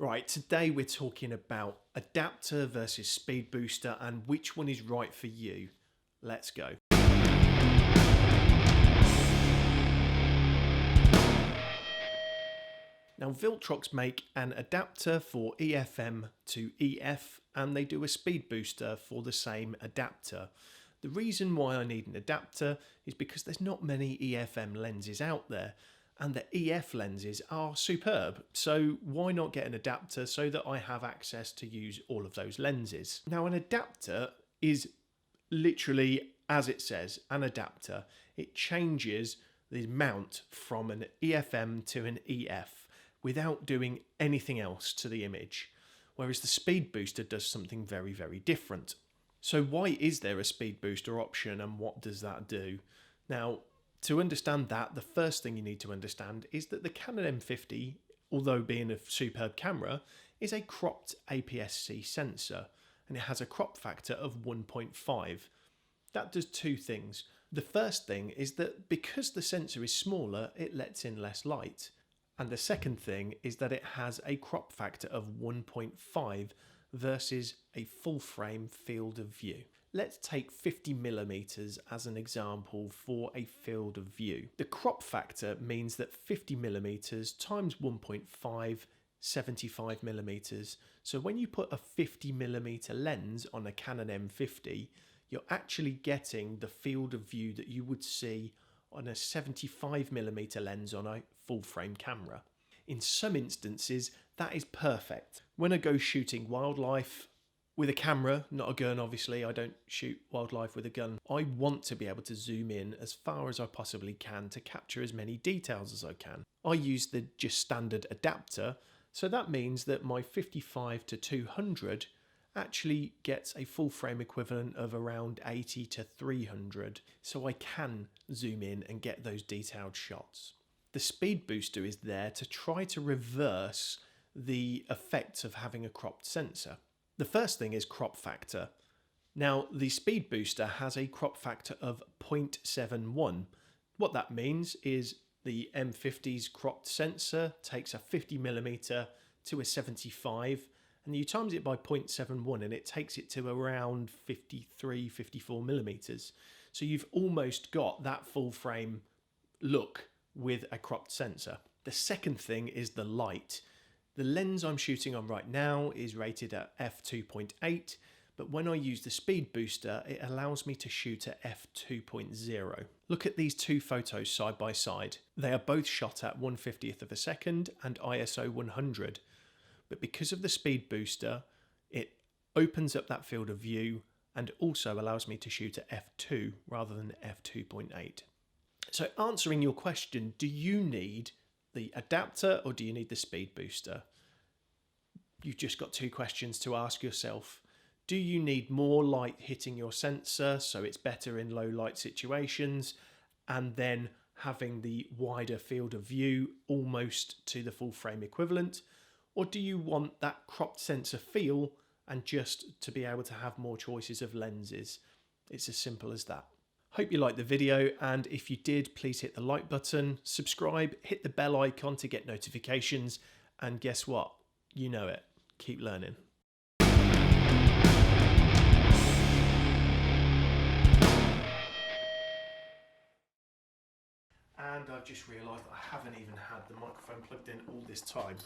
Right, today we're talking about adapter versus speed booster and which one is right for you. Let's go. Now Viltrox make an adapter for EFM to EF and they do a speed booster for the same adapter. The reason why I need an adapter is because there's not many EFM lenses out there. And the EF lenses are superb, so why not get an adapter so that I have access to use all of those lenses? Now an adapter is literally, as it says, an adapter. It changes the mount from an EFM to an EF without doing anything else to the image, whereas the speed booster does something very, very different. So why is there a speed booster option and what does that do? Now, to understand that, the first thing you need to understand is that the Canon M50, although being a superb camera, is a cropped APS-C sensor and it has a crop factor of 1.5. That does two things. The first thing is that because the sensor is smaller, it lets in less light. And the second thing is that it has a crop factor of 1.5 versus a full frame field of view. Let's take 50mm as an example for a field of view. The crop factor means that 50mm times 1.5, 75mm. So when you put a 50mm lens on a Canon M50, you're actually getting the field of view that you would see on a 75mm lens on a full frame camera. In some instances, that is perfect. When I go shooting wildlife, with a camera, not a gun obviously, I don't shoot wildlife with a gun. I want to be able to zoom in as far as I possibly can to capture as many details as I can. I use the just standard adapter, so that means that my 55 to 200 actually gets a full frame equivalent of around 80 to 300, so I can zoom in and get those detailed shots. The speed booster is there to try to reverse the effects of having a cropped sensor. The first thing is crop factor. Now, the speed booster has a crop factor of 0.71. What that means is the M50's cropped sensor takes a 50mm to a 75, and you times it by 0.71 and it takes it to around 53, 54mm. So you've almost got that full frame look with a cropped sensor. The second thing is the light. The lens I'm shooting on right now is rated at f2.8, but when I use the speed booster, it allows me to shoot at f2.0. Look at these two photos side by side. They are both shot at 1/50th of a second and ISO 100, but because of the speed booster, it opens up that field of view and also allows me to shoot at f2 rather than f2.8. So answering your question, do you need the adapter or do you need the speed booster? You've just got two questions to ask yourself. Do you need more light hitting your sensor so it's better in low light situations, and then having the wider field of view almost to the full frame equivalent? Or do you want that cropped sensor feel and just to be able to have more choices of lenses? It's as simple as that. Hope you liked the video, and if you did, please hit the like button, subscribe, hit the bell icon to get notifications, and guess what? You know it. Keep learning. And I've just realised that I haven't even had the microphone plugged in all this time.